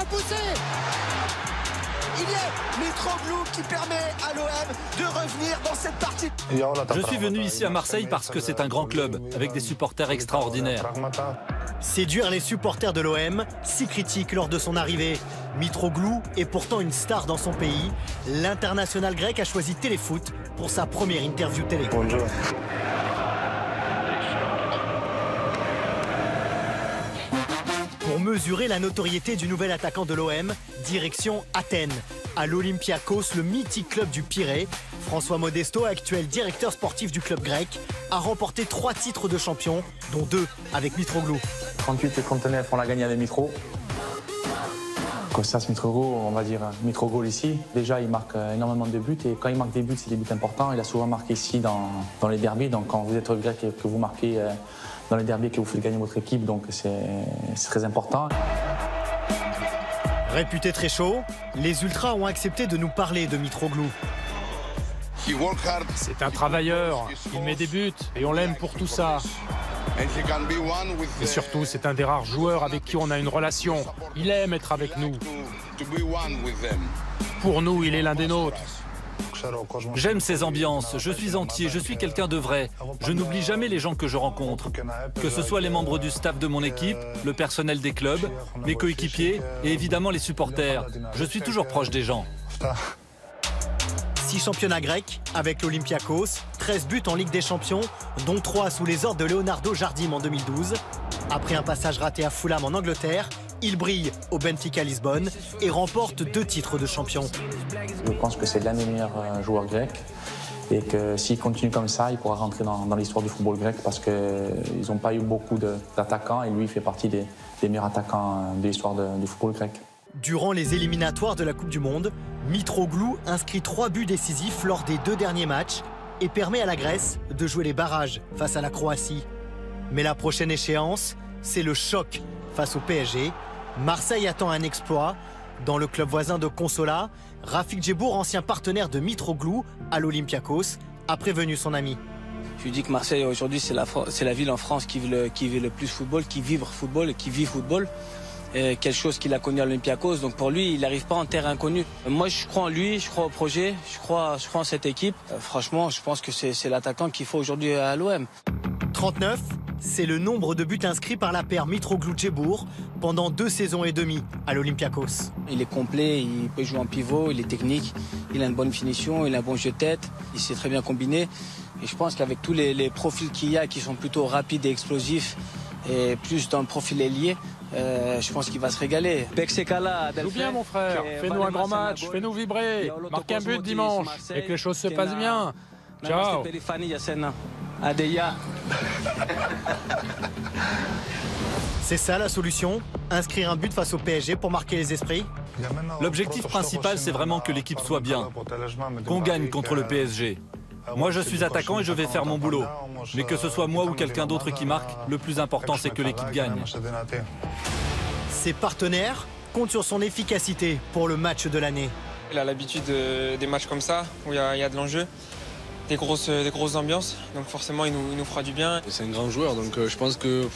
poussé. Il y a Mitroglou qui permet à l'OM de revenir dans cette partie. Je suis venu ici à Marseille parce que c'est un grand club, avec des supporters extraordinaires. Séduire les supporters de l'OM, si critique lors de son arrivée. Mitroglou est pourtant une star dans son pays. L'international grec a choisi Téléfoot pour sa première interview télé. Bonjour. Pour mesurer la notoriété du nouvel attaquant de l'OM, direction Athènes. À l'Olympiakos, le mythique club du Pirée, François Modesto, actuel directeur sportif du club grec, a remporté 3 titres de champion, dont 2 avec Mitroglou. 38 et 39, on l'a gagné avec Mitro. Kostas Mitroglou, on va dire Mitroglou ici. Déjà, il marque énormément de buts et quand il marque des buts, c'est des buts importants. Il a souvent marqué ici dans les derbys. Donc quand vous êtes grec et que vous marquez dans les derbys, que vous faites gagner votre équipe, donc c'est très important. Réputé très chaud, les Ultras ont accepté de nous parler de Mitroglou. C'est un travailleur, il met des buts et on l'aime pour tout ça. Et surtout, c'est un des rares joueurs avec qui on a une relation. Il aime être avec nous. Pour nous, il est l'un des nôtres. J'aime ces ambiances, je suis entier, je suis quelqu'un de vrai. Je n'oublie jamais les gens que je rencontre. Que ce soit les membres du staff de mon équipe, le personnel des clubs, mes coéquipiers et évidemment les supporters. Je suis toujours proche des gens. 6 championnats grecs avec l'Olympiakos, 13 buts en Ligue des Champions, dont 3 sous les ordres de Leonardo Jardim en 2012. Après un passage raté à Fulham en Angleterre, il brille au Benfica Lisbonne et remporte 2 titres de champion. Je pense que c'est l'un des meilleurs joueurs grecs et que s'il continue comme ça, il pourra rentrer dans l'histoire du football grec parce qu'ils n'ont pas eu beaucoup d'attaquants et lui, il fait partie des meilleurs attaquants de l'histoire du football grec. Durant les éliminatoires de la Coupe du Monde, Mitroglou inscrit 3 buts décisifs lors des 2 derniers matchs et permet à la Grèce de jouer les barrages face à la Croatie. Mais la prochaine échéance, c'est le choc face au PSG. Marseille attend un exploit. Dans le club voisin de Consola, Rafik Djebour, ancien partenaire de Mitroglou à l'Olympiakos, a prévenu son ami. Je lui dis que Marseille aujourd'hui c'est la ville en France qui vit le plus football, qui vibre football et qui vit football. Quelque chose qu'il a connu à l'Olympiakos, donc pour lui, il n'arrive pas en terre inconnue. Moi, je crois en lui, je crois au projet, je crois en cette équipe. Franchement, je pense que c'est l'attaquant qu'il faut aujourd'hui à l'OM. 39, c'est le nombre de buts inscrits par la paire Mitroglou-Djebour pendant 2 saisons et demie à l'Olympiakos. Il est complet, il peut jouer en pivot, il est technique, il a une bonne finition, il a un bon jeu de tête, il sait très bien combiner. Et je pense qu'avec tous les profils qu'il y a qui sont plutôt rapides et explosifs, et plus dans le profil ailier, je pense qu'il va se régaler. Joue bien mon frère, fais-nous un grand match, fais-nous vibrer, marque un but dimanche et que les choses se passent bien. Ciao. C'est ça la solution? Inscrire un but face au PSG pour marquer les esprits? L'objectif principal, c'est vraiment que l'équipe soit bien, qu'on gagne contre le PSG. Moi, je suis attaquant et je vais faire mon boulot. Mais que ce soit moi ou quelqu'un d'autre qui marque, le plus important, c'est que l'équipe gagne. Ses partenaires comptent sur son efficacité pour le match de l'année. Il a l'habitude des matchs comme ça, où il y a de l'enjeu, des grosses ambiances. Donc forcément, il nous fera du bien. C'est un grand joueur, donc je pense que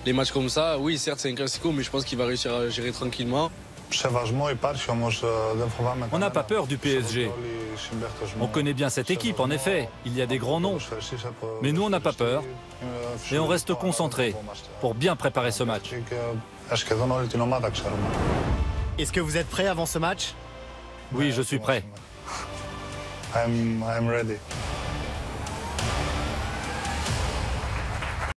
les matchs comme ça, oui, certes, c'est un classico, mais je pense qu'il va réussir à gérer tranquillement. On n'a pas peur du PSG. On connaît bien cette équipe, en effet. Il y a des grands noms. Mais nous, on n'a pas peur. Et on reste concentrés pour bien préparer ce match. Est-ce que vous êtes prêt avant ce match? Oui, je suis prêt. I'm ready.